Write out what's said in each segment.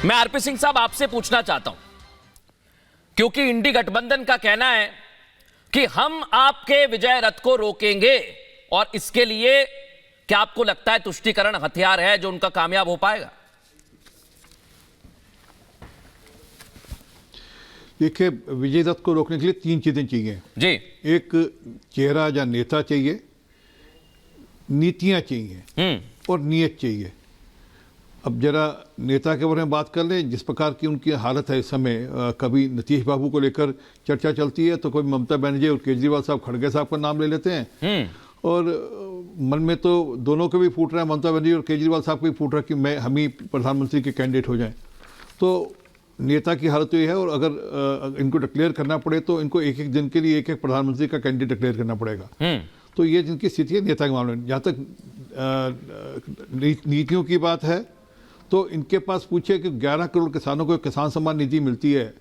मैं आरपी सिंह साहब आपसे पूछना चाहता हूं, क्योंकि इंडी गठबंधन का कहना है कि हम आपके विजय रथ को रोकेंगे, और इसके लिए क्या आपको लगता है तुष्टीकरण हथियार है जो उनका कामयाब हो पाएगा? देखिए, विजय दत्त को रोकने के लिए तीन चीजें चाहिए जी। एक चेहरा या नेता चाहिए, नीतियां चाहिए और नीयत चाहिए। अब जरा नेता के बारे में बात कर लें। जिस प्रकार की उनकी हालत है इस समय, कभी नीतीश बाबू को लेकर चर्चा चलती है तो कोई ममता बनर्जी और केजरीवाल साहब, खड़गे साहब का नाम ले लेते हैं, और मन में तो दोनों को भी फूट रहा है, ममता बनर्जी और केजरीवाल साहब को भी फूट रहा है कि हम ही प्रधानमंत्री के कैंडिडेट हो जाएं। तो नेता की हालत तो ये है, और अगर इनको डिक्लेयर करना पड़े तो इनको एक एक दिन के लिए एक एक प्रधानमंत्री का कैंडिडेट डिक्लेयर करना पड़ेगा। तो ये जिनकी स्थिति है नेता के मामले में। जहाँ तक नीतियों की बात है तो इनके पास पूछे कि 11 करोड़ किसानों को किसान सम्मान निधि मिलती है,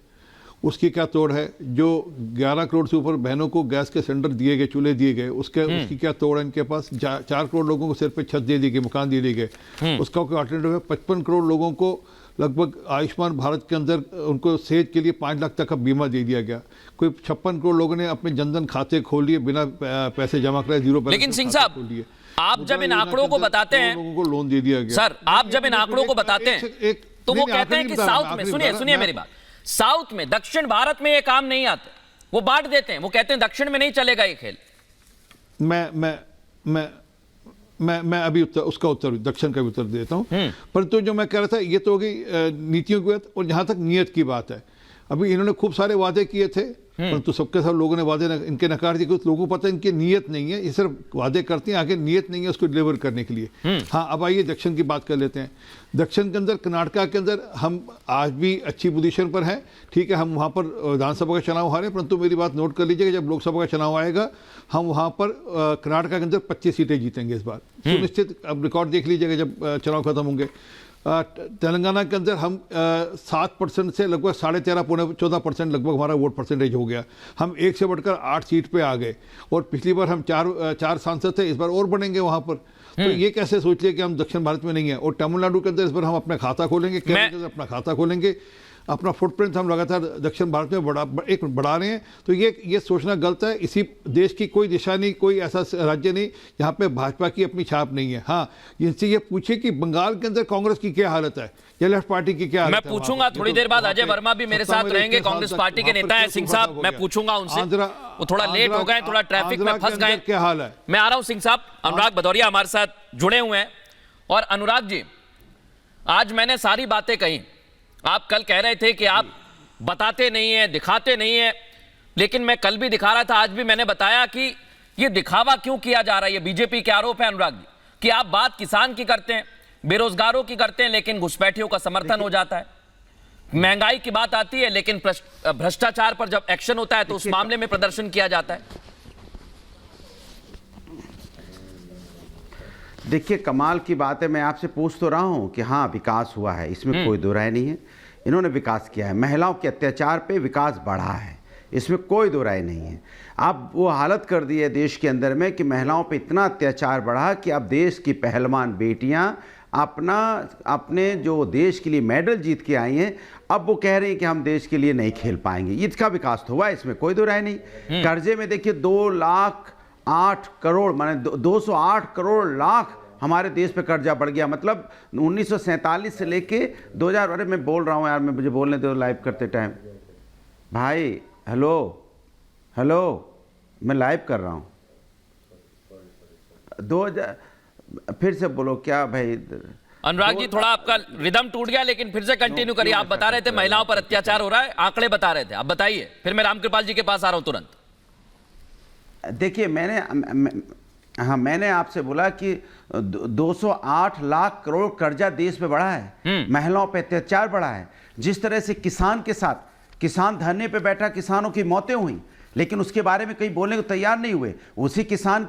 उसकी क्या तोड़ है? जो 11 करोड़ से ऊपर बहनों को गैस के सिलेंडर दिए गए, चूल्हे दिए गए, उसकी क्या तोड़ है इनके पास? 4 करोड़ लोगों को सिर पे छत दे दी गई, मकान दे दिए गए, उसका कोई अल्टरनेटिव है? 55 करोड़ लोगों को लगभग आयुष्मान भारत के अंदर उनको सेहत के लिए 5 लाख तक का बीमा दे दिया गया। कोई 56 करोड़ लोगों ने अपने जनधन खाते खोल लिए बिना पैसे जमा कराए, 0 बैलेंस। लेकिन सिंह साहब, आप जब इन आंकड़ों को बताते हैं, लोगों को लोन दे दिया गया। सर, आप जब इन आंकड़ों को बताते हैं तो वो कहते हैं कि साउथ में, सुनिए मेरी बात, साउथ में, दक्षिण भारत में ये काम नहीं आते, वो बांट देते हैं। वो कहते हैं दक्षिण में नहीं चलेगा ये खेल। मैं अभी उसका उत्तर, दक्षिण का भी उत्तर देता हूं। परंतु जो मैं कह रहा था, ये तो हो गई नीतियों की बात। और जहां तक नियत की बात है, अभी इन्होंने खूब सारे वादे किए थे, परंतु सबके सब लोगों ने वादे इनके नकार दिए। कुछ लोगों को पता है इनकी नियत नहीं है, ये सिर्फ वादे करते हैं, आगे नियत नहीं है उसको डिलीवर करने के लिए। हाँ, अब आइए दक्षिण की बात कर लेते हैं। दक्षिण के अंदर, कर्नाटका के अंदर हम आज भी अच्छी पोजीशन पर हैं। ठीक है, हम वहाँ पर विधानसभा का चुनाव हारे, परंतु मेरी बात नोट कर लीजिएगा, जब लोकसभा का चुनाव आएगा हम वहाँ पर कर्नाटका के अंदर 25 सीटें जीतेंगे इस बार, सुनिश्चित। अब रिकॉर्ड देख लीजिएगा जब चुनाव खत्म होंगे। तेलंगाना के अंदर हम 7% से लगभग 13.5 पौने 14% लगभग हमारा वोट परसेंटेज हो गया। हम 1 से बढ़कर 8 सीट पे आ गए, और पिछली बार हम 4 सांसद थे, इस बार और बढ़ेंगे वहां पर। तो ये कैसे सोच लिया कि हम दक्षिण भारत में नहीं है? और तमिलनाडु के अंदर इस बार हम अपना खाता खोलेंगे, केरल के अंदर अपना खाता खोलेंगे। अपना फुटप्रिंट हम लगातार दक्षिण भारत में बढ़ा रहे हैं। तो ये सोचना गलत है। इसी देश की कोई दिशा नहीं, कोई ऐसा राज्य नहीं जहाँ पे भाजपा की अपनी छाप नहीं है। हाँ, इनसे ये पूछे कि बंगाल के अंदर कांग्रेस की क्या हालत है या लेफ्ट पार्टी की क्या हालत है? मैं पूछूंगा थोड़ी देर बाद। अजय वर्मा भी मेरे साथ रहेंगे, कांग्रेस पार्टी के नेता है। सिंह साहब, मैं पूछूंगा उनसे, वो थोड़ा लेट हो गए, थोड़ा ट्रैफिक में फंस गए। क्या हाल है? मैं आ रहा हूं सिंह साहब। अनुराग भदौरिया हमारे साथ जुड़े हुए हैं। और अनुराग जी, आज मैंने सारी बातें कही। आप कल कह रहे थे कि आप बताते नहीं है, दिखाते नहीं है, लेकिन मैं कल भी दिखा रहा था, आज भी मैंने बताया कि ये दिखावा क्यों किया जा रहा है। ये बीजेपी के आरोप है अनुराग जी कि आप बात किसान की करते हैं, बेरोजगारों की करते हैं, लेकिन घुसपैठियों का समर्थन हो जाता है। महंगाई की बात आती है, लेकिन भ्रष्टाचार पर जब एक्शन होता है तो उस मामले में प्रदर्शन किया जाता है। देखिए, कमाल की बात है, मैं आपसे पूछ तो रहा हूं कि हाँ, विकास हुआ है, इसमें कोई दो राय नहीं है। इन्होंने विकास किया है, महिलाओं के अत्याचार पे विकास बढ़ा है, इसमें कोई दो राय नहीं है। अब वो हालत कर दी है देश के अंदर में कि महिलाओं पे इतना अत्याचार बढ़ा कि अब देश की पहलवान बेटियां अपने जो देश के लिए मेडल जीत के आई हैं, अब वो कह रहे हैं कि हम देश के लिए नहीं खेल पाएंगे। इसका विकास तो हुआ है, इसमें कोई दो राय नहीं। कर्जे में देखिए 2,08 करोड़, माने 208 करोड़ लाख हमारे देश पे कर्जा बढ़ गया। मतलब 1947 से लेके 2000। अरे मैं बोल रहा हूँ यार, मैं मुझे बोलने दो लाइव करते टाइम। भाई हेलो, मैं लाइव कर रहा हूँ। 2000 फिर से बोलो क्या भाई? अनुराग जी, थोड़ा आपका रिदम टूट गया, लेकिन फिर से कंटिन्यू करिए। आप बता रहे थे महिलाओं पर अत्याचार हो रहा है, आंकड़े बता रहे थे, आप बताइए, फिर मैं रामकृपाल जी के पास आ रहा हूं तुरंत। देखिए, मैंने आपसे बोला कि 208 लाख करोड़ कर्जा देश में बढ़ा है, महिलाओं पे अत्याचार बढ़ा है। जिस तरह से किसान के साथ, किसान धरने पे बैठा, किसानों की मौतें हुई, लेकिन उसके बारे में कहीं बोलने को तैयार नहीं हुए। उसी किसान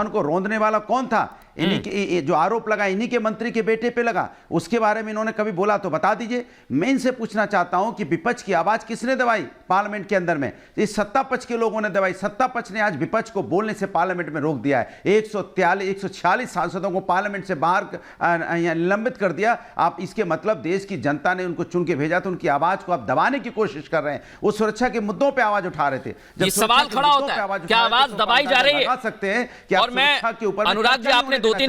को रौंदने वाला कौन था? इन्हीं के ये जो आरोप लगा इन्हीं के मंत्री के बेटे पे लगा, उसके बारे में इन्होंने कभी बोला तो बता दीजिए। मैं इनसे पूछना चाहता हूं कि विपक्ष की आवाज किसने दबाई पार्लियामेंट के अंदर में? इस सत्ता पक्ष के लोगों ने दबाई। सत्ता पक्ष ने आज विपक्ष को बोलने से पार्लियामेंट में रोक दिया है। 146 सांसदों को पार्लियामेंट से बाहर निलंबित कर दिया। आप इसके मतलब देश की जनता ने उनको चुन के भेजा, तो उनकी आवाज को आप दबाने की कोशिश कर रहे हैं। वो सुरक्षा के मुद्दों पे आवाज उठा रहे थे। ये सवाल खड़ा होता है, क्या आवाज दबाई जा रही है? सकते हैं कि और मैं अनुराग जी, आपने 2-3